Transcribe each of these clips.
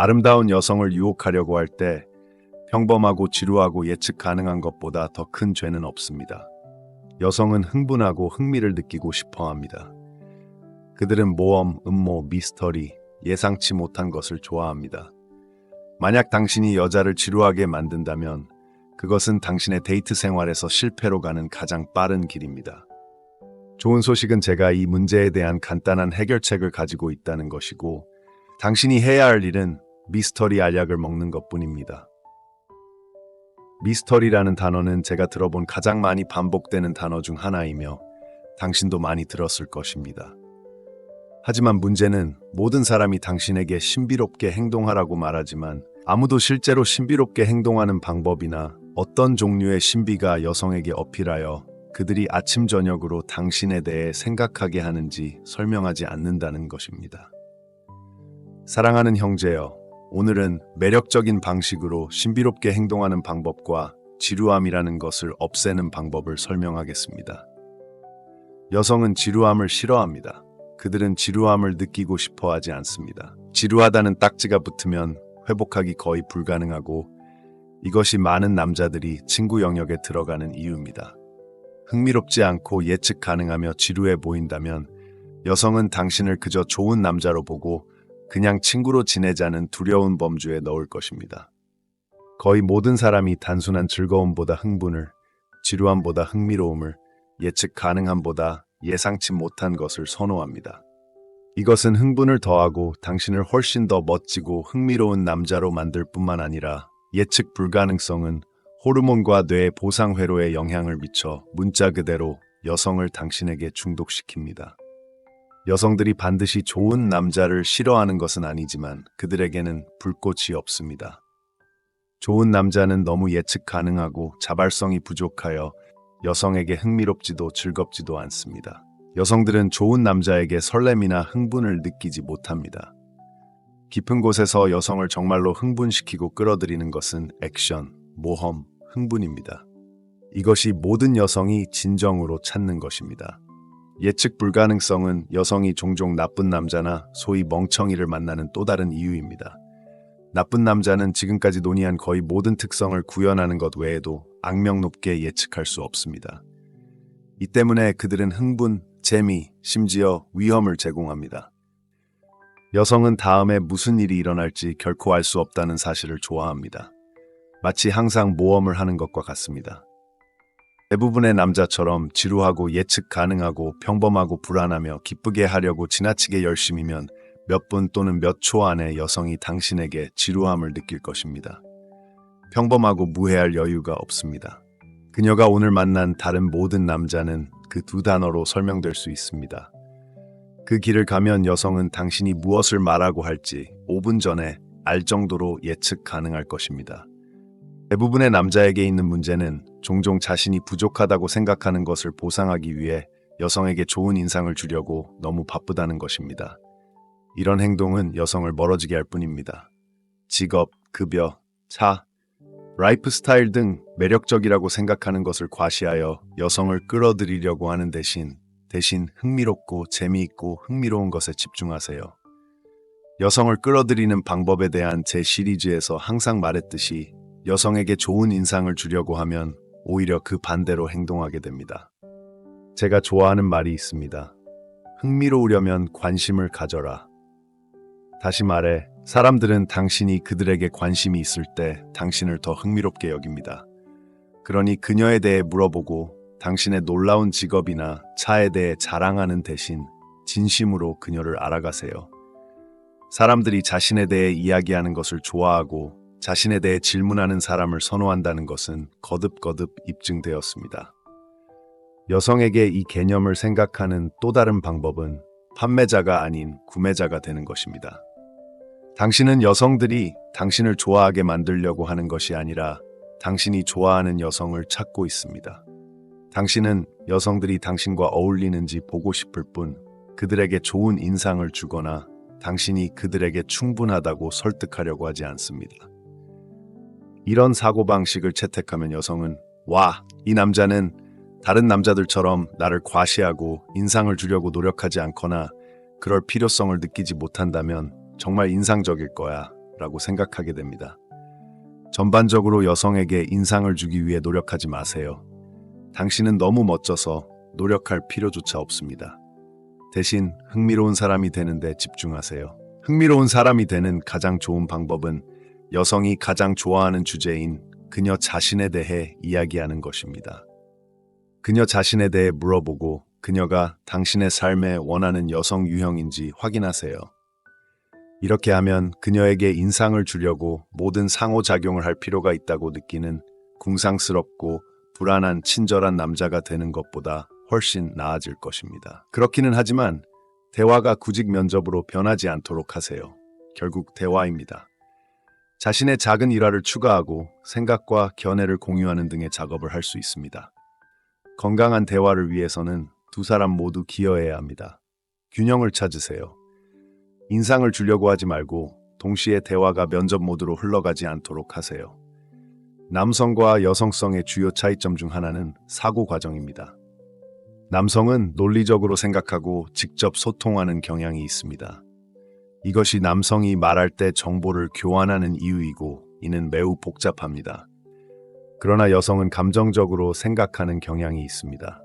아름다운 여성을 유혹하려고 할 때 평범하고 지루하고 예측 가능한 것보다 더 큰 죄는 없습니다. 여성은 흥분하고 흥미를 느끼고 싶어 합니다. 그들은 모험, 음모, 미스터리, 예상치 못한 것을 좋아합니다. 만약 당신이 여자를 지루하게 만든다면 그것은 당신의 데이트 생활에서 실패로 가는 가장 빠른 길입니다. 좋은 소식은 제가 이 문제에 대한 간단한 해결책을 가지고 있다는 것이고, 당신이 해야 할 일은 미스터리 알약을 먹는 것뿐입니다. 미스터리라는 단어는 제가 들어본 가장 많이 반복되는 단어 중 하나이며 당신도 많이 들었을 것입니다. 하지만 문제는 모든 사람이 당신에게 신비롭게 행동하라고 말하지만 아무도 실제로 신비롭게 행동하는 방법이나 어떤 종류의 신비가 여성에게 어필하여 그들이 아침 저녁으로 당신에 대해 생각하게 하는지 설명하지 않는다는 것입니다. 사랑하는 형제여, 오늘은 매력적인 방식으로 신비롭게 행동하는 방법과 지루함이라는 것을 없애는 방법을 설명하겠습니다. 여성은 지루함을 싫어합니다. 그들은 지루함을 느끼고 싶어 하지 않습니다. 지루하다는 딱지가 붙으면 회복하기 거의 불가능하고, 이것이 많은 남자들이 친구 영역에 들어가는 이유입니다. 흥미롭지 않고 예측 가능하며 지루해 보인다면 여성은 당신을 그저 좋은 남자로 보고 그냥 친구로 지내자는 두려운 범주에 넣을 것입니다. 거의 모든 사람이 단순한 즐거움보다 흥분을, 지루함보다 흥미로움을, 예측 가능함보다 예상치 못한 것을 선호합니다. 이것은 흥분을 더하고 당신을 훨씬 더 멋지고 흥미로운 남자로 만들 뿐만 아니라 예측 불가능성은 호르몬과 뇌의 보상 회로에 영향을 미쳐 문자 그대로 여성을 당신에게 중독시킵니다. 여성들이 반드시 좋은 남자를 싫어하는 것은 아니지만 그들에게는 불꽃이 없습니다. 좋은 남자는 너무 예측 가능하고 자발성이 부족하여 여성에게 흥미롭지도 즐겁지도 않습니다. 여성들은 좋은 남자에게 설렘이나 흥분을 느끼지 못합니다. 깊은 곳에서 여성을 정말로 흥분시키고 끌어들이는 것은 액션, 모험, 흥분입니다. 이것이 모든 여성이 진정으로 찾는 것입니다. 예측 불가능성은 여성이 종종 나쁜 남자나 소위 멍청이를 만나는 또 다른 이유입니다. 나쁜 남자는 지금까지 논의한 거의 모든 특성을 구현하는 것 외에도 악명 높게 예측할 수 없습니다. 이 때문에 그들은 흥분, 재미, 심지어 위험을 제공합니다. 여성은 다음에 무슨 일이 일어날지 결코 알 수 없다는 사실을 좋아합니다. 마치 항상 모험을 하는 것과 같습니다. 대부분의 남자처럼 지루하고 예측 가능하고 평범하고 불안하며 기쁘게 하려고 지나치게 열심이면 몇 분 또는 몇 초 안에 여성이 당신에게 지루함을 느낄 것입니다. 평범하고 무해할 여유가 없습니다. 그녀가 오늘 만난 다른 모든 남자는 그 두 단어로 설명될 수 있습니다. 그 길을 가면 여성은 당신이 무엇을 말하고 할지 5분 전에 알 정도로 예측 가능할 것입니다. 대부분의 남자에게 있는 문제는 종종 자신이 부족하다고 생각하는 것을 보상하기 위해 여성에게 좋은 인상을 주려고 너무 바쁘다는 것입니다. 이런 행동은 여성을 멀어지게 할 뿐입니다. 직업, 급여, 차, 라이프 스타일 등 매력적이라고 생각하는 것을 과시하여 여성을 끌어들이려고 하는 대신 흥미롭고 재미있고 흥미로운 것에 집중하세요. 여성을 끌어들이는 방법에 대한 제 시리즈에서 항상 말했듯이 여성에게 좋은 인상을 주려고 하면 오히려 그 반대로 행동하게 됩니다. 제가 좋아하는 말이 있습니다. 흥미로우려면 관심을 가져라. 다시 말해, 사람들은 당신이 그들에게 관심이 있을 때 당신을 더 흥미롭게 여깁니다. 그러니 그녀에 대해 물어보고 당신의 놀라운 직업이나 차에 대해 자랑하는 대신 진심으로 그녀를 알아가세요. 사람들이 자신에 대해 이야기하는 것을 좋아하고 자신에 대해 질문하는 사람을 선호한다는 것은 거듭거듭 입증되었습니다. 여성에게 이 개념을 생각하는 또 다른 방법은 판매자가 아닌 구매자가 되는 것입니다. 당신은 여성들이 당신을 좋아하게 만들려고 하는 것이 아니라 당신이 좋아하는 여성을 찾고 있습니다. 당신은 여성들이 당신과 어울리는지 보고 싶을 뿐 그들에게 좋은 인상을 주거나 당신이 그들에게 충분하다고 설득하려고 하지 않습니다. 이런 사고방식을 채택하면 여성은 와, 이 남자는 다른 남자들처럼 나를 과시하고 인상을 주려고 노력하지 않거나 그럴 필요성을 느끼지 못한다면 정말 인상적일 거야 라고 생각하게 됩니다. 전반적으로 여성에게 인상을 주기 위해 노력하지 마세요. 당신은 너무 멋져서 노력할 필요조차 없습니다. 대신 흥미로운 사람이 되는데 집중하세요. 흥미로운 사람이 되는 가장 좋은 방법은 여성이 가장 좋아하는 주제인 그녀 자신에 대해 이야기하는 것입니다. 그녀 자신에 대해 물어보고 그녀가 당신의 삶에 원하는 여성 유형인지 확인하세요. 이렇게 하면 그녀에게 인상을 주려고 모든 상호작용을 할 필요가 있다고 느끼는 궁상스럽고 불안한 친절한 남자가 되는 것보다 훨씬 나아질 것입니다. 그렇기는 하지만 대화가 구직 면접으로 변하지 않도록 하세요. 결국 대화입니다. 자신의 작은 일화를 추가하고 생각과 견해를 공유하는 등의 작업을 할 수 있습니다. 건강한 대화를 위해서는 두 사람 모두 기여해야 합니다. 균형을 찾으세요. 인상을 주려고 하지 말고 동시에 대화가 면접 모드로 흘러가지 않도록 하세요. 남성과 여성성의 주요 차이점 중 하나는 사고 과정입니다. 남성은 논리적으로 생각하고 직접 소통하는 경향이 있습니다. 이것이 남성이 말할 때 정보를 교환하는 이유이고 이는 매우 복잡합니다. 그러나 여성은 감정적으로 생각하는 경향이 있습니다.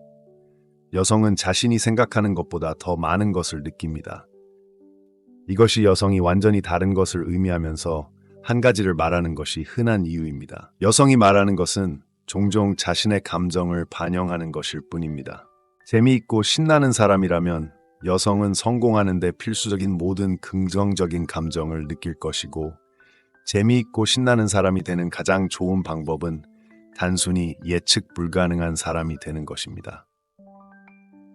여성은 자신이 생각하는 것보다 더 많은 것을 느낍니다. 이것이 여성이 완전히 다른 것을 의미하면서 한 가지를 말하는 것이 흔한 이유입니다. 여성이 말하는 것은 종종 자신의 감정을 반영하는 것일 뿐입니다. 재미있고 신나는 사람이라면 여성은 성공하는 데 필수적인 모든 긍정적인 감정을 느낄 것이고 재미있고 신나는 사람이 되는 가장 좋은 방법은 단순히 예측 불가능한 사람이 되는 것입니다.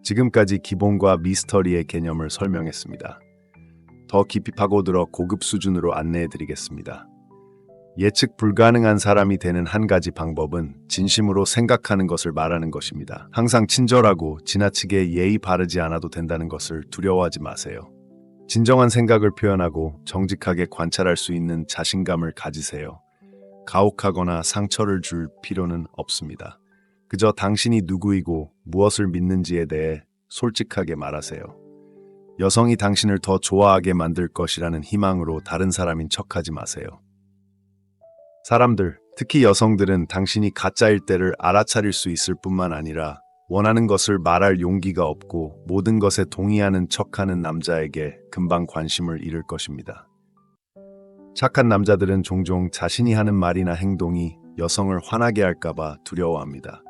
지금까지 기본과 미스터리의 개념을 설명했습니다. 더 깊이 파고들어 고급 수준으로 안내해드리겠습니다. 예측 불가능한 사람이 되는 한 가지 방법은 진심으로 생각하는 것을 말하는 것입니다. 항상 친절하고 지나치게 예의 바르지 않아도 된다는 것을 두려워하지 마세요. 진정한 생각을 표현하고 정직하게 관찰할 수 있는 자신감을 가지세요. 가혹하거나 상처를 줄 필요는 없습니다. 그저 당신이 누구이고 무엇을 믿는지에 대해 솔직하게 말하세요. 여성이 당신을 더 좋아하게 만들 것이라는 희망으로 다른 사람인 척하지 마세요. 사람들, 특히 여성들은 당신이 가짜일 때를 알아차릴 수 있을 뿐만 아니라 원하는 것을 말할 용기가 없고 모든 것에 동의하는 척하는 남자에게 금방 관심을 잃을 것입니다. 착한 남자들은 종종 자신이 하는 말이나 행동이 여성을 화나게 할까봐 두려워합니다.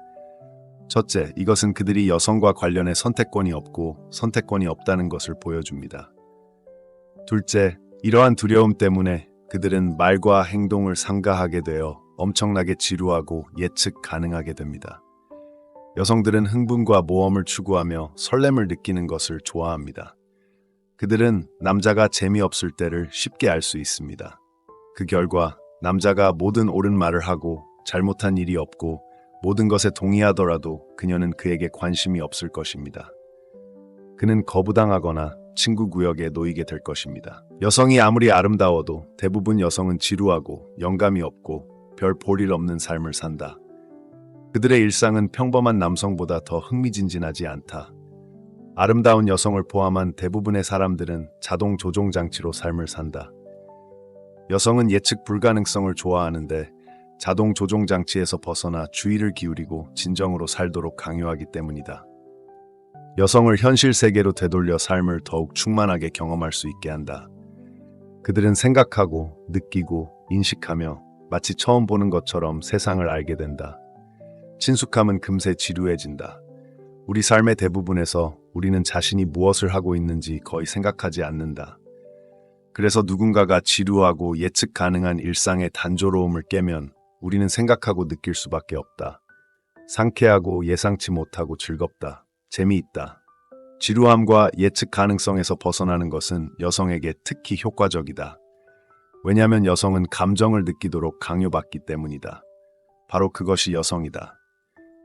첫째, 이것은 그들이 여성과 관련해 선택권이 없고 선택권이 없다는 것을 보여줍니다. 둘째, 이러한 두려움 때문에 그들은 말과 행동을 삼가하게 되어 엄청나게 지루하고 예측 가능하게 됩니다. 여성들은 흥분과 모험을 추구하며 설렘을 느끼는 것을 좋아합니다. 그들은 남자가 재미없을 때를 쉽게 알 수 있습니다. 그 결과 남자가 모든 옳은 말을 하고 잘못한 일이 없고 모든 것에 동의하더라도 그녀는 그에게 관심이 없을 것입니다. 그는 거부당하거나 친구 구역에 놓이게 될 것입니다. 여성이 아무리 아름다워도 대부분 여성은 지루하고 영감이 없고 별 볼일 없는 삶을 산다. 그들의 일상은 평범한 남성보다 더 흥미진진하지 않다. 아름다운 여성을 포함한 대부분의 사람들은 자동 조종 장치로 삶을 산다. 여성은 예측 불가능성을 좋아하는데 자동 조종 장치에서 벗어나 주의를 기울이고 진정으로 살도록 강요하기 때문이다. 여성을 현실 세계로 되돌려 삶을 더욱 충만하게 경험할 수 있게 한다. 그들은 생각하고 느끼고 인식하며 마치 처음 보는 것처럼 세상을 알게 된다. 친숙함은 금세 지루해진다. 우리 삶의 대부분에서 우리는 자신이 무엇을 하고 있는지 거의 생각하지 않는다. 그래서 누군가가 지루하고 예측 가능한 일상의 단조로움을 깨면 우리는 생각하고 느낄 수밖에 없다. 상쾌하고 예상치 못하고 즐겁다. 재미있다. 지루함과 예측 가능성에서 벗어나는 것은 여성에게 특히 효과적이다. 왜냐하면 여성은 감정을 느끼도록 강요받기 때문이다. 바로 그것이 여성이다.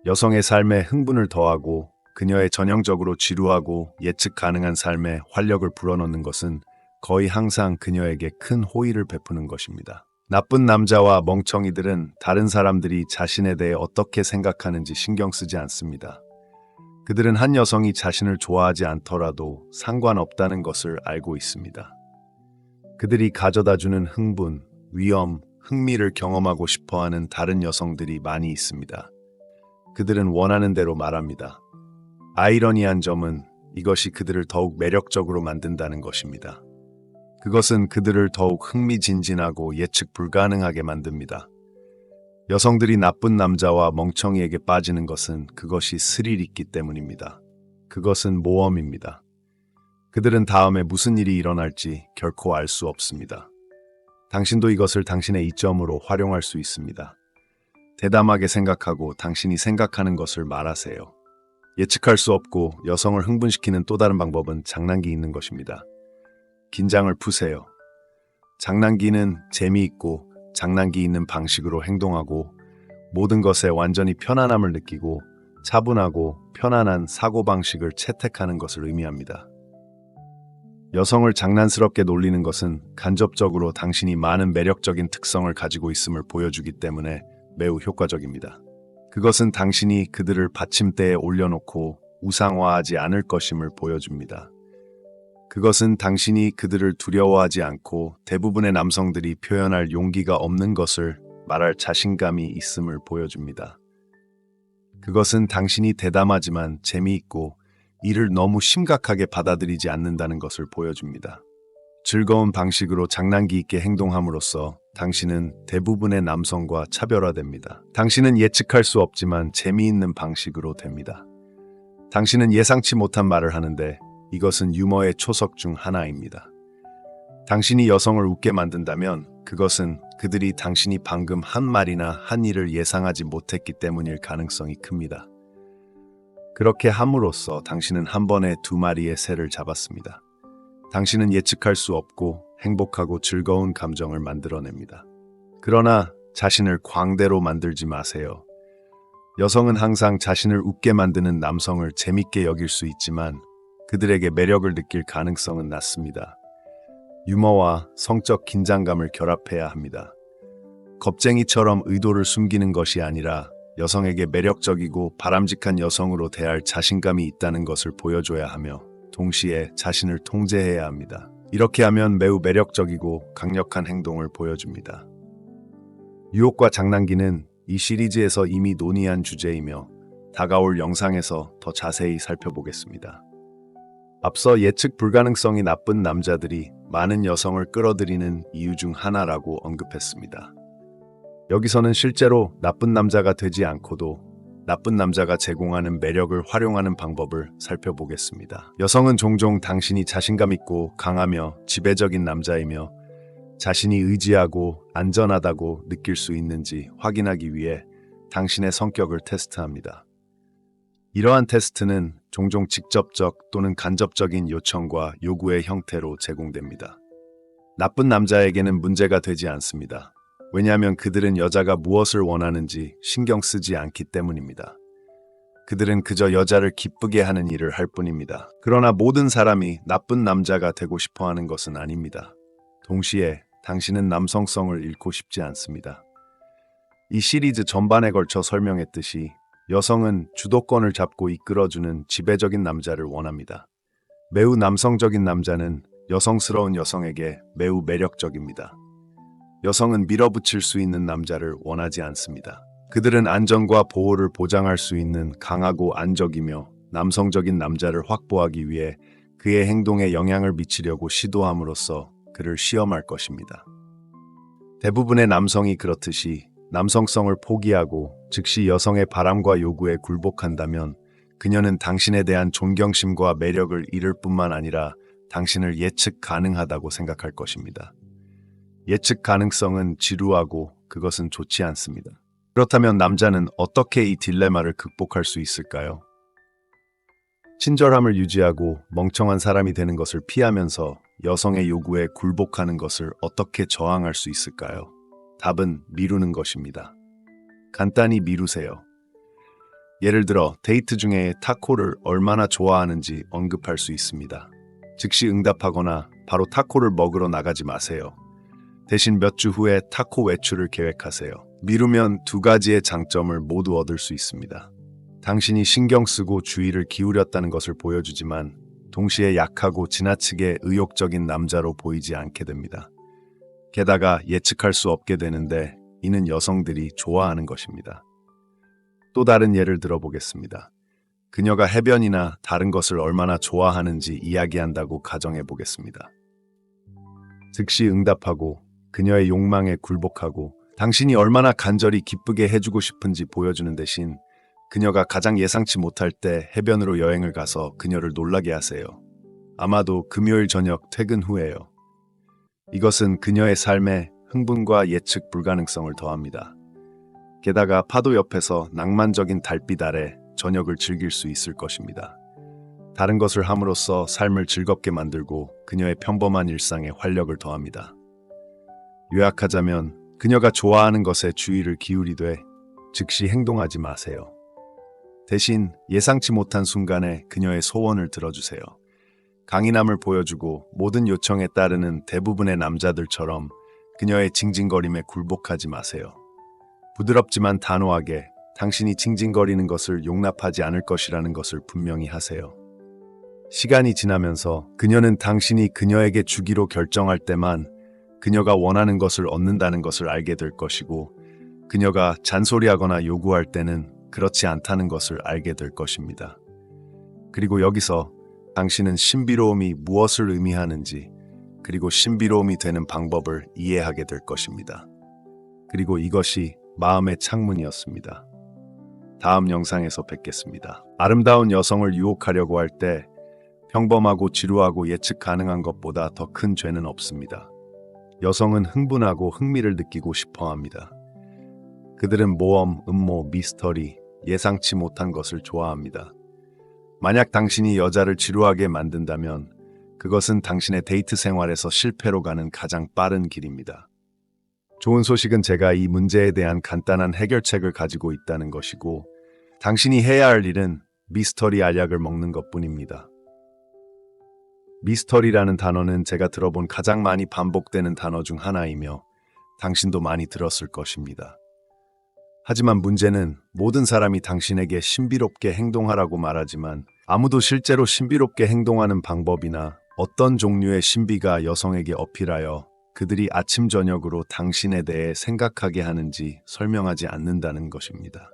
여성의 삶에 흥분을 더하고 그녀의 전형적으로 지루하고 예측 가능한 삶에 활력을 불어넣는 것은 거의 항상 그녀에게 큰 호의를 베푸는 것입니다. 나쁜 남자와 멍청이들은 다른 사람들이 자신에 대해 어떻게 생각하는지 신경 쓰지 않습니다. 그들은 한 여성이 자신을 좋아하지 않더라도 상관없다는 것을 알고 있습니다. 그들이 가져다주는 흥분, 위험, 흥미를 경험하고 싶어하는 다른 여성들이 많이 있습니다. 그들은 원하는 대로 말합니다. 아이러니한 점은 이것이 그들을 더욱 매력적으로 만든다는 것입니다. 그것은 그들을 더욱 흥미진진하고 예측 불가능하게 만듭니다. 여성들이 나쁜 남자와 멍청이에게 빠지는 것은 그것이 스릴 있기 때문입니다. 그것은 모험입니다. 그들은 다음에 무슨 일이 일어날지 결코 알 수 없습니다. 당신도 이것을 당신의 이점으로 활용할 수 있습니다. 대담하게 생각하고 당신이 생각하는 것을 말하세요. 예측할 수 없고 여성을 흥분시키는 또 다른 방법은 장난기 있는 것입니다. 긴장을 푸세요. 장난기는 재미있고 장난기 있는 방식으로 행동하고 모든 것에 완전히 편안함을 느끼고 차분하고 편안한 사고방식을 채택하는 것을 의미합니다. 여성을 장난스럽게 놀리는 것은 간접적으로 당신이 많은 매력적인 특성을 가지고 있음을 보여주기 때문에 매우 효과적입니다. 그것은 당신이 그들을 받침대에 올려놓고 우상화하지 않을 것임을 보여줍니다. 그것은 당신이 그들을 두려워하지 않고 대부분의 남성들이 표현할 용기가 없는 것을 말할 자신감이 있음을 보여줍니다. 그것은 당신이 대담하지만 재미있고 이를 너무 심각하게 받아들이지 않는다는 것을 보여줍니다. 즐거운 방식으로 장난기 있게 행동함으로써 당신은 대부분의 남성과 차별화됩니다. 당신은 예측할 수 없지만 재미있는 방식으로 됩니다. 당신은 예상치 못한 말을 하는데 이것은 유머의 초석 중 하나입니다. 당신이 여성을 웃게 만든다면 그것은 그들이 당신이 방금 한 말이나 한 일을 예상하지 못했기 때문일 가능성이 큽니다. 그렇게 함으로써 당신은 한 번에 두 마리의 새를 잡았습니다. 당신은 예측할 수 없고 행복하고 즐거운 감정을 만들어냅니다. 그러나 자신을 광대로 만들지 마세요. 여성은 항상 자신을 웃게 만드는 남성을 재밌게 여길 수 있지만 그들에게 매력을 느낄 가능성은 낮습니다. 유머와 성적 긴장감을 결합해야 합니다. 겁쟁이처럼 의도를 숨기는 것이 아니라 여성에게 매력적이고 바람직한 여성으로 대할 자신감이 있다는 것을 보여줘야 하며 동시에 자신을 통제해야 합니다. 이렇게 하면 매우 매력적이고 강력한 행동을 보여줍니다. 유혹과 장난기는 이 시리즈에서 이미 논의한 주제이며 다가올 영상에서 더 자세히 살펴보겠습니다. 앞서 예측 불가능성이 나쁜 남자들이 많은 여성을 끌어들이는 이유 중 하나라고 언급했습니다. 여기서는 실제로 나쁜 남자가 되지 않고도 나쁜 남자가 제공하는 매력을 활용하는 방법을 살펴보겠습니다. 여성은 종종 당신이 자신감 있고 강하며 지배적인 남자이며 자신이 의지하고 안전하다고 느낄 수 있는지 확인하기 위해 당신의 성격을 테스트합니다. 이러한 테스트는 종종 직접적 또는 간접적인 요청과 요구의 형태로 제공됩니다. 나쁜 남자에게는 문제가 되지 않습니다. 왜냐하면 그들은 여자가 무엇을 원하는지 신경 쓰지 않기 때문입니다. 그들은 그저 여자를 기쁘게 하는 일을 할 뿐입니다. 그러나 모든 사람이 나쁜 남자가 되고 싶어 하는 것은 아닙니다. 동시에 당신은 남성성을 잃고 싶지 않습니다. 이 시리즈 전반에 걸쳐 설명했듯이 여성은 주도권을 잡고 이끌어주는 지배적인 남자를 원합니다. 매우 남성적인 남자는 여성스러운 여성에게 매우 매력적입니다. 여성은 밀어붙일 수 있는 남자를 원하지 않습니다. 그들은 안전과 보호를 보장할 수 있는 강하고 안적이며 남성적인 남자를 확보하기 위해 그의 행동에 영향을 미치려고 시도함으로써 그를 시험할 것입니다. 대부분의 남성이 그렇듯이 남성성을 포기하고 즉시 여성의 바람과 요구에 굴복한다면 그녀는 당신에 대한 존경심과 매력을 잃을 뿐만 아니라 당신을 예측 가능하다고 생각할 것입니다. 예측 가능성은 지루하고 그것은 좋지 않습니다. 그렇다면 남자는 어떻게 이 딜레마를 극복할 수 있을까요? 친절함을 유지하고 멍청한 사람이 되는 것을 피하면서 여성의 요구에 굴복하는 것을 어떻게 저항할 수 있을까요? 답은 미루는 것입니다. 간단히 미루세요. 예를 들어 데이트 중에 타코를 얼마나 좋아하는지 언급할 수 있습니다. 즉시 응답하거나 바로 타코를 먹으러 나가지 마세요. 대신 몇 주 후에 타코 외출을 계획하세요. 미루면 두 가지의 장점을 모두 얻을 수 있습니다. 당신이 신경 쓰고 주의를 기울였다는 것을 보여주지만 동시에 약하고 지나치게 의욕적인 남자로 보이지 않게 됩니다. 게다가 예측할 수 없게 되는데 이는 여성들이 좋아하는 것입니다. 또 다른 예를 들어보겠습니다. 그녀가 해변이나 다른 것을 얼마나 좋아하는지 이야기한다고 가정해 보겠습니다. 즉시 응답하고 그녀의 욕망에 굴복하고 당신이 얼마나 간절히 기쁘게 해주고 싶은지 보여주는 대신 그녀가 가장 예상치 못할 때 해변으로 여행을 가서 그녀를 놀라게 하세요. 아마도 금요일 저녁 퇴근 후에요. 이것은 그녀의 삶에 흥분과 예측 불가능성을 더합니다. 게다가 파도 옆에서 낭만적인 달빛 아래 저녁을 즐길 수 있을 것입니다. 다른 것을 함으로써 삶을 즐겁게 만들고 그녀의 평범한 일상에 활력을 더합니다. 요약하자면 그녀가 좋아하는 것에 주의를 기울이되 즉시 행동하지 마세요. 대신 예상치 못한 순간에 그녀의 소원을 들어주세요. 강인함을 보여주고 모든 요청에 따르는 대부분의 남자들처럼 그녀의 징징거림에 굴복하지 마세요. 부드럽지만 단호하게 당신이 징징거리는 것을 용납하지 않을 것이라는 것을 분명히 하세요. 시간이 지나면서 그녀는 당신이 그녀에게 주기로 결정할 때만 그녀가 원하는 것을 얻는다는 것을 알게 될 것이고 그녀가 잔소리하거나 요구할 때는 그렇지 않다는 것을 알게 될 것입니다. 그리고 여기서 당신은 신비로움이 무엇을 의미하는지 그리고 신비로움이 되는 방법을 이해하게 될 것입니다. 그리고 이것이 마음의 창문이었습니다. 다음 영상에서 뵙겠습니다. 아름다운 여성을 유혹하려고 할 때 평범하고 지루하고 예측 가능한 것보다 더 큰 죄는 없습니다. 여성은 흥분하고 흥미를 느끼고 싶어 합니다. 그들은 모험, 음모, 미스터리, 예상치 못한 것을 좋아합니다. 만약 당신이 여자를 지루하게 만든다면 그것은 당신의 데이트 생활에서 실패로 가는 가장 빠른 길입니다. 좋은 소식은 제가 이 문제에 대한 간단한 해결책을 가지고 있다는 것이고 당신이 해야 할 일은 미스터리 알약을 먹는 것뿐입니다. 미스터리라는 단어는 제가 들어본 가장 많이 반복되는 단어 중 하나이며 당신도 많이 들었을 것입니다. 하지만 문제는 모든 사람이 당신에게 신비롭게 행동하라고 말하지만 아무도 실제로 신비롭게 행동하는 방법이나 어떤 종류의 신비가 여성에게 어필하여 그들이 아침 저녁으로 당신에 대해 생각하게 하는지 설명하지 않는다는 것입니다.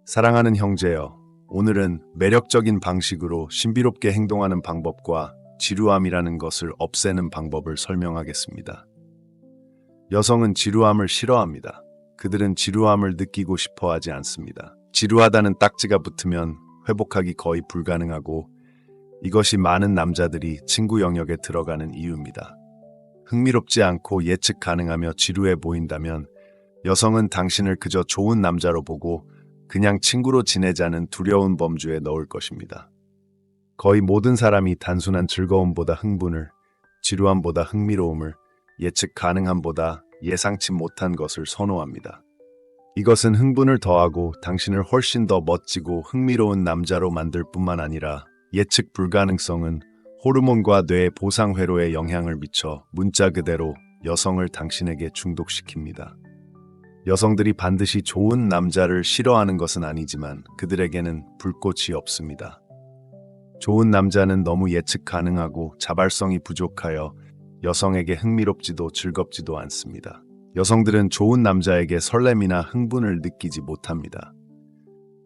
사랑하는 형제여, 오늘은 매력적인 방식으로 신비롭게 행동하는 방법과 지루함이라는 것을 없애는 방법을 설명하겠습니다. 여성은 지루함을 싫어합니다. 그들은 지루함을 느끼고 싶어 하지 않습니다. 지루하다는 딱지가 붙으면 회복하기 거의 불가능하고 이것이 많은 남자들이 친구 영역에 들어가는 이유입니다. 흥미롭지 않고 예측 가능하며 지루해 보인다면 여성은 당신을 그저 좋은 남자로 보고 그냥 친구로 지내자는 두려운 범주에 넣을 것입니다. 거의 모든 사람이 단순한 즐거움보다 흥분을, 지루함보다 흥미로움을, 예측 가능함보다 예상치 못한 것을 선호합니다. 이것은 흥분을 더하고 당신을 훨씬 더 멋지고 흥미로운 남자로 만들 뿐만 아니라 예측 불가능성은 호르몬과 뇌의 보상 회로에 영향을 미쳐 문자 그대로 여성을 당신에게 중독시킵니다. 여성들이 반드시 좋은 남자를 싫어하는 것은 아니지만 그들에게는 불꽃이 없습니다. 좋은 남자는 너무 예측 가능하고 자발성이 부족하여 여성에게 흥미롭지도 즐겁지도 않습니다. 여성들은 좋은 남자에게 설렘이나 흥분을 느끼지 못합니다.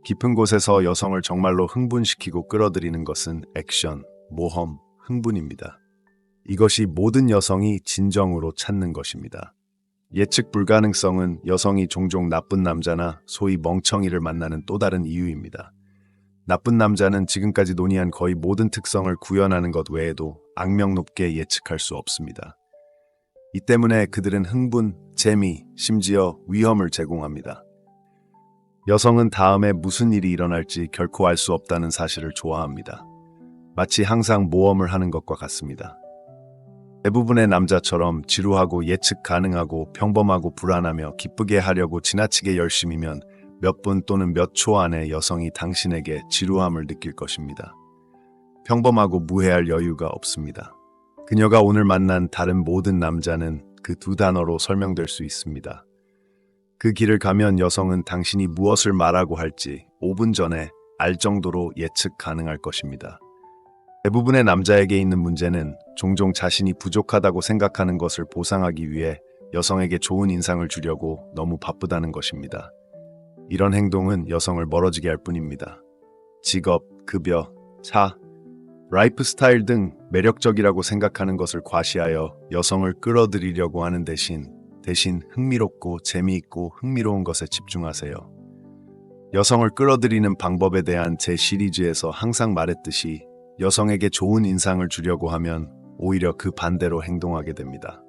깊은 곳에서 여성을 정말로 흥분시키고 끌어들이는 것은 액션, 모험, 흥분입니다. 이것이 모든 여성이 진정으로 찾는 것입니다. 예측 불가능성은 여성이 종종 나쁜 남자나 소위 멍청이를 만나는 또 다른 이유입니다. 나쁜 남자는 지금까지 논의한 거의 모든 특성을 구현하는 것 외에도 악명 높게 예측할 수 없습니다. 이 때문에 그들은 흥분, 재미, 심지어 위험을 제공합니다. 여성은 다음에 무슨 일이 일어날지 결코 알 수 없다는 사실을 좋아합니다. 마치 항상 모험을 하는 것과 같습니다. 대부분의 남자처럼 지루하고 예측 가능하고 평범하고 불안하며 기쁘게 하려고 지나치게 열심이면 몇 분 또는 몇 초 안에 여성이 당신에게 지루함을 느낄 것입니다. 평범하고 무해할 여유가 없습니다. 그녀가 오늘 만난 다른 모든 남자는 그 두 단어로 설명될 수 있습니다. 그 길을 가면 여성은 당신이 무엇을 말하고 할지 5분 전에 알 정도로 예측 가능할 것입니다. 대부분의 남자에게 있는 문제는 종종 자신이 부족하다고 생각하는 것을 보상하기 위해 여성에게 좋은 인상을 주려고 너무 바쁘다는 것입니다. 이런 행동은 여성을 멀어지게 할 뿐입니다. 직업, 급여, 차, 라이프 스타일 등 매력적이라고 생각하는 것을 과시하여 여성을 끌어들이려고 하는 대신 흥미롭고 재미있고 흥미로운 것에 집중하세요. 여성을 끌어들이는 방법에 대한 제 시리즈에서 항상 말했듯이 여성에게 좋은 인상을 주려고 하면 오히려 그 반대로 행동하게 됩니다.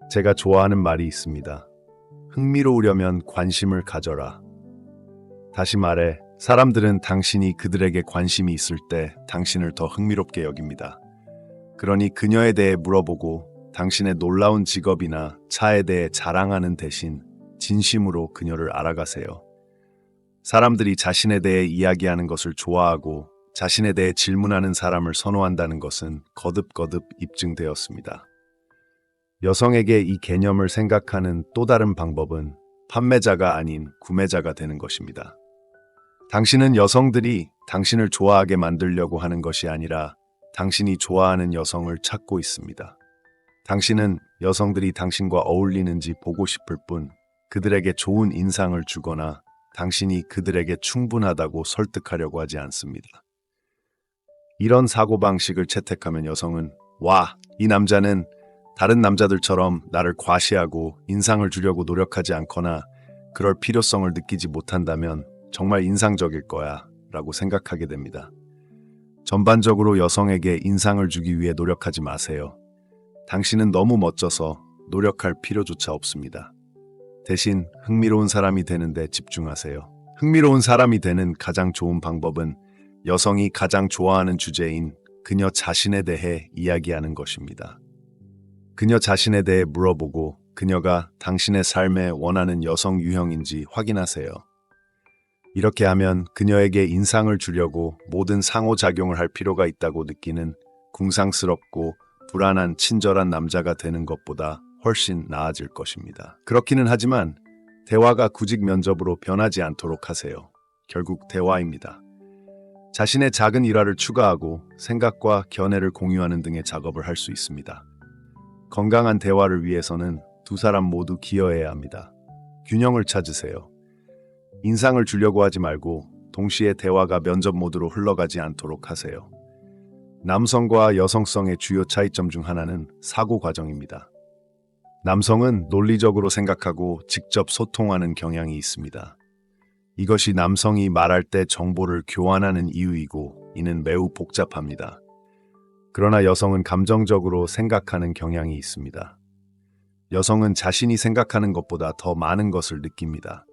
제가 좋아하는 말이 있습니다. 흥미로우려면 관심을 가져라. 다시 말해, 사람들은 당신이 그들에게 관심이 있을 때 당신을 더 흥미롭게 여깁니다. 그러니 그녀에 대해 물어보고 당신의 놀라운 직업이나 차에 대해 자랑하는 대신 진심으로 그녀를 알아가세요. 사람들이 자신에 대해 이야기하는 것을 좋아하고 자신에 대해 질문하는 사람을 선호한다는 것은 거듭거듭 입증되었습니다. 여성에게 이 개념을 생각하는 또 다른 방법은 판매자가 아닌 구매자가 되는 것입니다. 당신은 여성들이 당신을 좋아하게 만들려고 하는 것이 아니라 당신이 좋아하는 여성을 찾고 있습니다. 당신은 여성들이 당신과 어울리는지 보고 싶을 뿐 그들에게 좋은 인상을 주거나 당신이 그들에게 충분하다고 설득하려고 하지 않습니다. 이런 사고방식을 채택하면 여성은 와, 이 남자는 다른 남자들처럼 나를 과시하고 인상을 주려고 노력하지 않거나 그럴 필요성을 느끼지 못한다면 정말 인상적일 거야 라고 생각하게 됩니다. 전반적으로 여성에게 인상을 주기 위해 노력하지 마세요. 당신은 너무 멋져서 노력할 필요조차 없습니다. 대신 흥미로운 사람이 되는 데 집중하세요. 흥미로운 사람이 되는 가장 좋은 방법은 여성이 가장 좋아하는 주제인 그녀 자신에 대해 이야기하는 것입니다. 그녀 자신에 대해 물어보고 그녀가 당신의 삶에 원하는 여성 유형인지 확인하세요. 이렇게 하면 그녀에게 인상을 주려고 모든 상호작용을 할 필요가 있다고 느끼는 궁상스럽고 불안한 친절한 남자가 되는 것보다 훨씬 나아질 것입니다. 그렇기는 하지만 대화가 구직 면접으로 변하지 않도록 하세요. 결국 대화입니다. 자신의 작은 일화를 추가하고 생각과 견해를 공유하는 등의 작업을 할 수 있습니다. 건강한 대화를 위해서는 두 사람 모두 기여해야 합니다. 균형을 찾으세요. 인상을 주려고 하지 말고 동시에 대화가 면접 모드로 흘러가지 않도록 하세요. 남성과 여성성의 주요 차이점 중 하나는 사고 과정입니다. 남성은 논리적으로 생각하고 직접 소통하는 경향이 있습니다. 이것이 남성이 말할 때 정보를 교환하는 이유이고 이는 매우 복잡합니다. 그러나 여성은 감정적으로 생각하는 경향이 있습니다. 여성은 자신이 생각하는 것보다 더 많은 것을 느낍니다.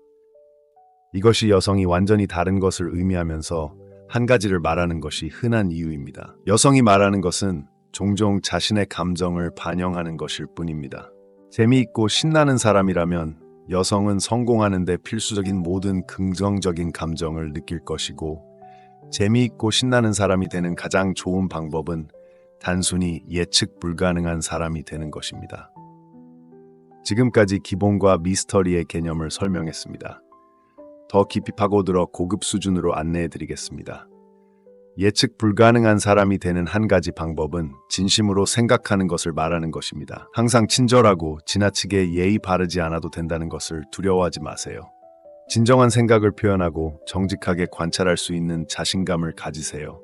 이것이 여성이 완전히 다른 것을 의미하면서 한 가지를 말하는 것이 흔한 이유입니다. 여성이 말하는 것은 종종 자신의 감정을 반영하는 것일 뿐입니다. 재미있고 신나는 사람이라면 여성은 성공하는 데 필수적인 모든 긍정적인 감정을 느낄 것이고 재미있고 신나는 사람이 되는 가장 좋은 방법은 단순히 예측 불가능한 사람이 되는 것입니다. 지금까지 기본과 미스터리의 개념을 설명했습니다. 더 깊이 파고들어 고급 수준으로 안내해드리겠습니다. 예측 불가능한 사람이 되는 한 가지 방법은 진심으로 생각하는 것을 말하는 것입니다. 항상 친절하고 지나치게 예의 바르지 않아도 된다는 것을 두려워하지 마세요. 진정한 생각을 표현하고 정직하게 관찰할 수 있는 자신감을 가지세요.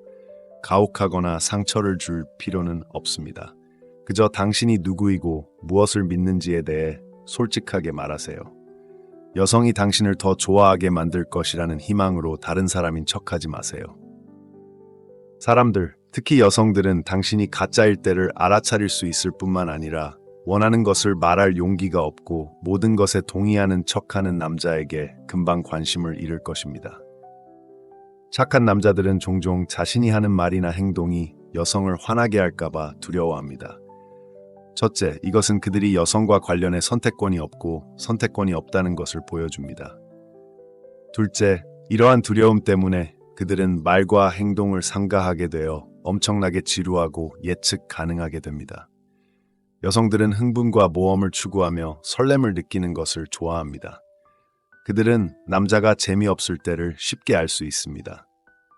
가혹하거나 상처를 줄 필요는 없습니다. 그저 당신이 누구이고 무엇을 믿는지에 대해 솔직하게 말하세요. 여성이 당신을 더 좋아하게 만들 것이라는 희망으로 다른 사람인 척하지 마세요. 사람들, 특히 여성들은 당신이 가짜일 때를 알아차릴 수 있을 뿐만 아니라 원하는 것을 말할 용기가 없고 모든 것에 동의하는 척하는 남자에게 금방 관심을 잃을 것입니다. 착한 남자들은 종종 자신이 하는 말이나 행동이 여성을 화나게 할까봐 두려워합니다. 첫째, 이것은 그들이 여성과 관련해 선택권이 없고 선택권이 없다는 것을 보여줍니다. 둘째, 이러한 두려움 때문에 그들은 말과 행동을 삼가하게 되어 엄청나게 지루하고 예측 가능하게 됩니다. 여성들은 흥분과 모험을 추구하며 설렘을 느끼는 것을 좋아합니다. 그들은 남자가 재미없을 때를 쉽게 알 수 있습니다.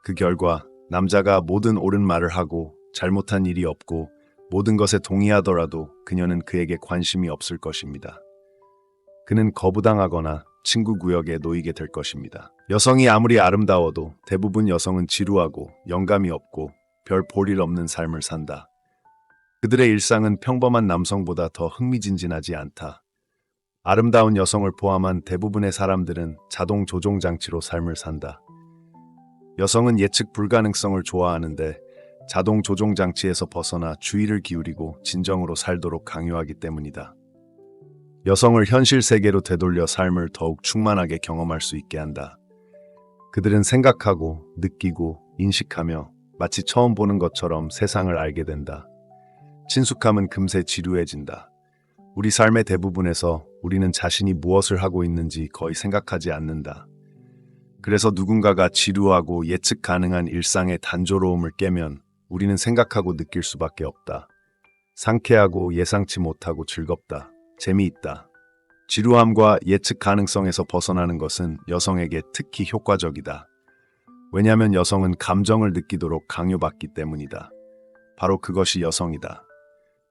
그 결과 남자가 모든 옳은 말을 하고 잘못한 일이 없고 모든 것에 동의하더라도 그녀는 그에게 관심이 없을 것입니다. 그는 거부당하거나 친구 구역에 놓이게 될 것입니다. 여성이 아무리 아름다워도 대부분 여성은 지루하고 영감이 없고 별 볼 일 없는 삶을 산다. 그들의 일상은 평범한 남성보다 더 흥미진진하지 않다. 아름다운 여성을 포함한 대부분의 사람들은 자동 조종 장치로 삶을 산다. 여성은 예측 불가능성을 좋아하는데 자동 조종 장치에서 벗어나 주의를 기울이고 진정으로 살도록 강요하기 때문이다. 여성을 현실 세계로 되돌려 삶을 더욱 충만하게 경험할 수 있게 한다. 그들은 생각하고 느끼고 인식하며 마치 처음 보는 것처럼 세상을 알게 된다. 친숙함은 금세 지루해진다. 우리 삶의 대부분에서 우리는 자신이 무엇을 하고 있는지 거의 생각하지 않는다. 그래서 누군가가 지루하고 예측 가능한 일상의 단조로움을 깨면 우리는 생각하고 느낄 수밖에 없다. 상쾌하고 예상치 못하고 즐겁다. 재미있다. 지루함과 예측 가능성에서 벗어나는 것은 여성에게 특히 효과적이다. 왜냐하면 여성은 감정을 느끼도록 강요받기 때문이다. 바로 그것이 여성이다.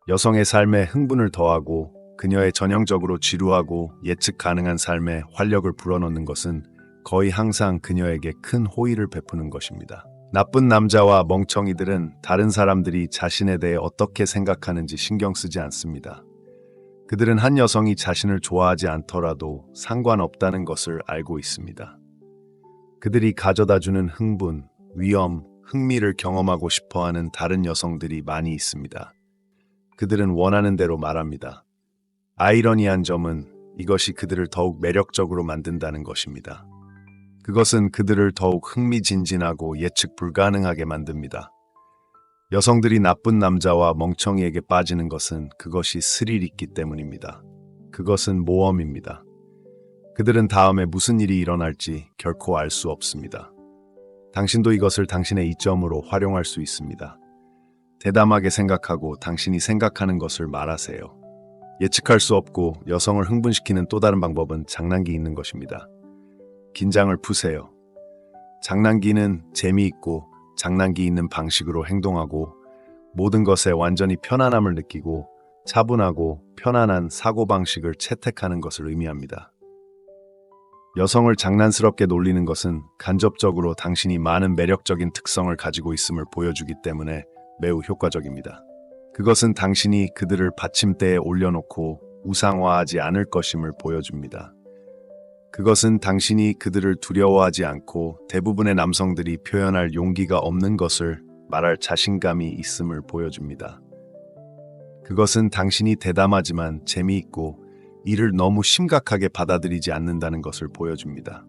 여성의 삶에 흥분을 더하고 그녀의 전형적으로 지루하고 예측 가능한 삶에 활력을 불어넣는 것은 거의 항상 그녀에게 큰 호의를 베푸는 것입니다. 나쁜 남자와 멍청이들은 다른 사람들이 자신에 대해 어떻게 생각하는지 신경 쓰지 않습니다. 그들은 한 여성이 자신을 좋아하지 않더라도 상관없다는 것을 알고 있습니다. 그들이 가져다주는 흥분, 위험, 흥미를 경험하고 싶어하는 다른 여성들이 많이 있습니다. 그들은 원하는 대로 말합니다. 아이러니한 점은 이것이 그들을 더욱 매력적으로 만든다는 것입니다. 그것은 그들을 더욱 흥미진진하고 예측 불가능하게 만듭니다. 여성들이 나쁜 남자와 멍청이에게 빠지는 것은 그것이 스릴 있기 때문입니다. 그것은 모험입니다. 그들은 다음에 무슨 일이 일어날지 결코 알 수 없습니다. 당신도 이것을 당신의 이점으로 활용할 수 있습니다. 대담하게 생각하고 당신이 생각하는 것을 말하세요. 예측할 수 없고 여성을 흥분시키는 또 다른 방법은 장난기 있는 것입니다. 긴장을 푸세요. 장난기는 재미있고 장난기 있는 방식으로 행동하고 모든 것에 완전히 편안함을 느끼고 차분하고 편안한 사고방식을 채택하는 것을 의미합니다. 여성을 장난스럽게 놀리는 것은 간접적으로 당신이 많은 매력적인 특성을 가지고 있음을 보여주기 때문에 매우 효과적입니다. 그것은 당신이 그들을 받침대에 올려놓고 우상화하지 않을 것임을 보여줍니다. 그것은 당신이 그들을 두려워하지 않고 대부분의 남성들이 표현할 용기가 없는 것을 말할 자신감이 있음을 보여줍니다. 그것은 당신이 대담하지만 재미있고 이를 너무 심각하게 받아들이지 않는다는 것을 보여줍니다.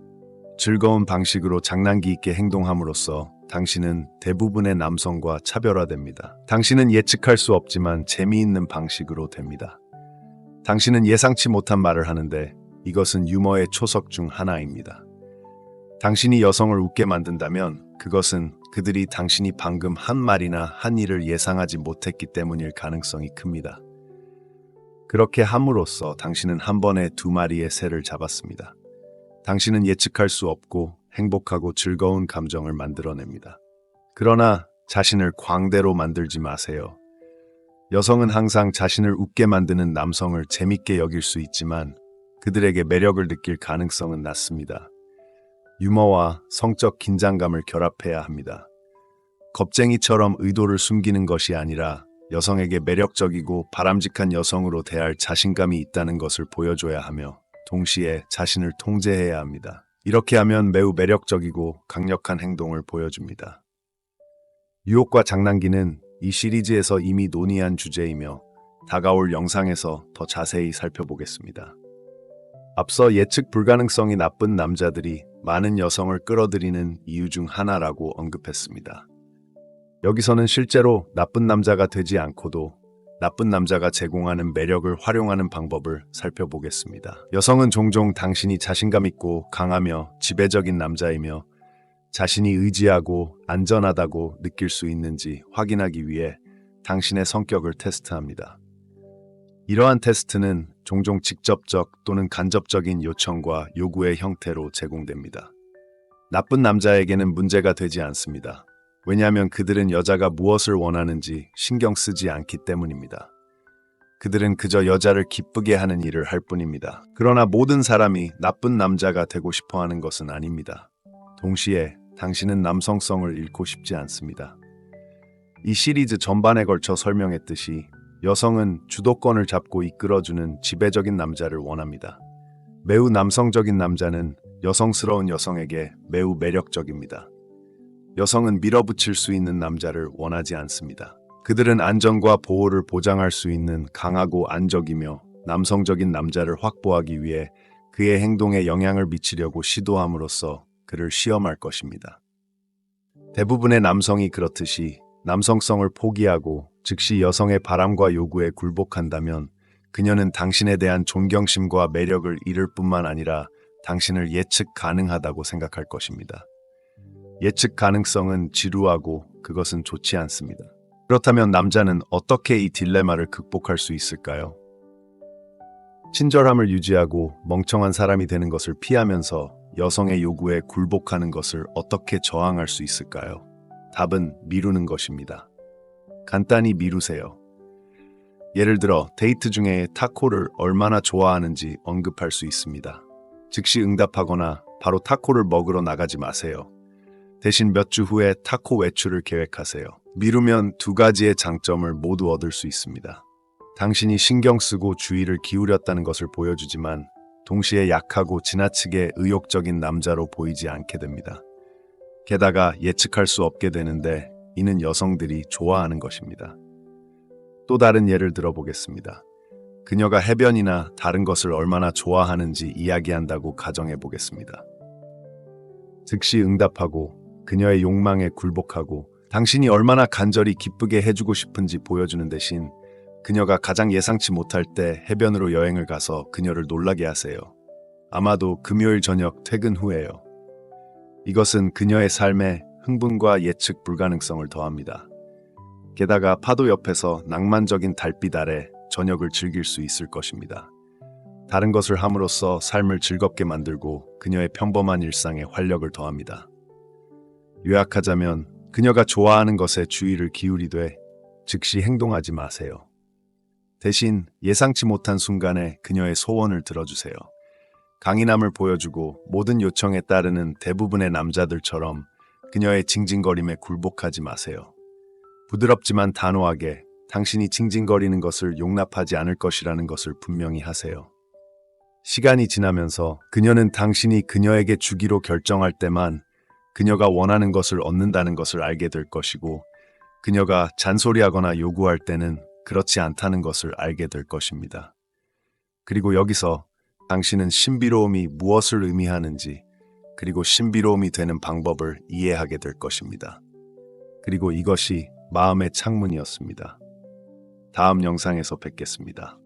즐거운 방식으로 장난기 있게 행동함으로써 당신은 대부분의 남성과 차별화됩니다. 당신은 예측할 수 없지만 재미있는 방식으로 됩니다. 당신은 예상치 못한 말을 하는데 이것은 유머의 초석 중 하나입니다. 당신이 여성을 웃게 만든다면 그것은 그들이 당신이 방금 한 말이나 한 일을 예상하지 못했기 때문일 가능성이 큽니다. 그렇게 함으로써 당신은 한 번에 두 마리의 새를 잡았습니다. 당신은 예측할 수 없고 행복하고 즐거운 감정을 만들어냅니다. 그러나 자신을 광대로 만들지 마세요. 여성은 항상 자신을 웃게 만드는 남성을 재밌게 여길 수 있지만 그들에게 매력을 느낄 가능성은 낮습니다. 유머와 성적 긴장감을 결합해야 합니다. 겁쟁이처럼 의도를 숨기는 것이 아니라 여성에게 매력적이고 바람직한 여성으로 대할 자신감이 있다는 것을 보여줘야 하며 동시에 자신을 통제해야 합니다. 이렇게 하면 매우 매력적이고 강력한 행동을 보여줍니다. 유혹과 장난기는 이 시리즈에서 이미 논의한 주제이며 다가올 영상에서 더 자세히 살펴보겠습니다. 앞서 예측 불가능성이 나쁜 남자들이 많은 여성을 끌어들이는 이유 중 하나라고 언급했습니다. 여기서는 실제로 나쁜 남자가 되지 않고도 나쁜 남자가 제공하는 매력을 활용하는 방법을 살펴보겠습니다. 여성은 종종 당신이 자신감 있고 강하며 지배적인 남자이며 자신이 의지하고 안전하다고 느낄 수 있는지 확인하기 위해 당신의 성격을 테스트합니다. 이러한 테스트는 종종 직접적 또는 간접적인 요청과 요구의 형태로 제공됩니다. 나쁜 남자에게는 문제가 되지 않습니다. 왜냐하면 그들은 여자가 무엇을 원하는지 신경 쓰지 않기 때문입니다. 그들은 그저 여자를 기쁘게 하는 일을 할 뿐입니다. 그러나 모든 사람이 나쁜 남자가 되고 싶어 하는 것은 아닙니다. 동시에 당신은 남성성을 잃고 싶지 않습니다. 이 시리즈 전반에 걸쳐 설명했듯이 여성은 주도권을 잡고 이끌어주는 지배적인 남자를 원합니다. 매우 남성적인 남자는 여성스러운 여성에게 매우 매력적입니다. 여성은 밀어붙일 수 있는 남자를 원하지 않습니다. 그들은 안전과 보호를 보장할 수 있는 강하고 안적이며 남성적인 남자를 확보하기 위해 그의 행동에 영향을 미치려고 시도함으로써 그를 시험할 것입니다. 대부분의 남성이 그렇듯이 남성성을 포기하고 즉시 여성의 바람과 요구에 굴복한다면 그녀는 당신에 대한 존경심과 매력을 잃을 뿐만 아니라 당신을 예측 가능하다고 생각할 것입니다. 예측 가능성은 지루하고 그것은 좋지 않습니다. 그렇다면 남자는 어떻게 이 딜레마를 극복할 수 있을까요? 친절함을 유지하고 멍청한 사람이 되는 것을 피하면서 여성의 요구에 굴복하는 것을 어떻게 저항할 수 있을까요? 답은 미루는 것입니다. 간단히 미루세요. 예를 들어 데이트 중에 타코를 얼마나 좋아하는지 언급할 수 있습니다. 즉시 응답하거나 바로 타코를 먹으러 나가지 마세요. 대신 몇 주 후에 타코 외출을 계획하세요. 미루면 두 가지의 장점을 모두 얻을 수 있습니다. 당신이 신경 쓰고 주의를 기울였다는 것을 보여주지만 동시에 약하고 지나치게 의욕적인 남자로 보이지 않게 됩니다. 게다가 예측할 수 없게 되는데 이는 여성들이 좋아하는 것입니다. 또 다른 예를 들어보겠습니다. 그녀가 해변이나 다른 것을 얼마나 좋아하는지 이야기한다고 가정해 보겠습니다. 즉시 응답하고 그녀의 욕망에 굴복하고 당신이 얼마나 간절히 기쁘게 해주고 싶은지 보여주는 대신 그녀가 가장 예상치 못할 때 해변으로 여행을 가서 그녀를 놀라게 하세요. 아마도 금요일 저녁 퇴근 후에요. 이것은 그녀의 삶에 흥분과 예측 불가능성을 더합니다. 게다가 파도 옆에서 낭만적인 달빛 아래 저녁을 즐길 수 있을 것입니다. 다른 것을 함으로써 삶을 즐겁게 만들고 그녀의 평범한 일상에 활력을 더합니다. 요약하자면 그녀가 좋아하는 것에 주의를 기울이되 즉시 행동하지 마세요. 대신 예상치 못한 순간에 그녀의 소원을 들어주세요. 강인함을 보여주고 모든 요청에 따르는 대부분의 남자들처럼 그녀의 징징거림에 굴복하지 마세요. 부드럽지만 단호하게 당신이 징징거리는 것을 용납하지 않을 것이라는 것을 분명히 하세요. 시간이 지나면서 그녀는 당신이 그녀에게 주기로 결정할 때만 그녀가 원하는 것을 얻는다는 것을 알게 될 것이고 그녀가 잔소리하거나 요구할 때는 그렇지 않다는 것을 알게 될 것입니다. 그리고 여기서 당신은 신비로움이 무엇을 의미하는지 그리고 신비로움이 되는 방법을 이해하게 될 것입니다. 그리고 이것이 마음의 창문이었습니다. 다음 영상에서 뵙겠습니다.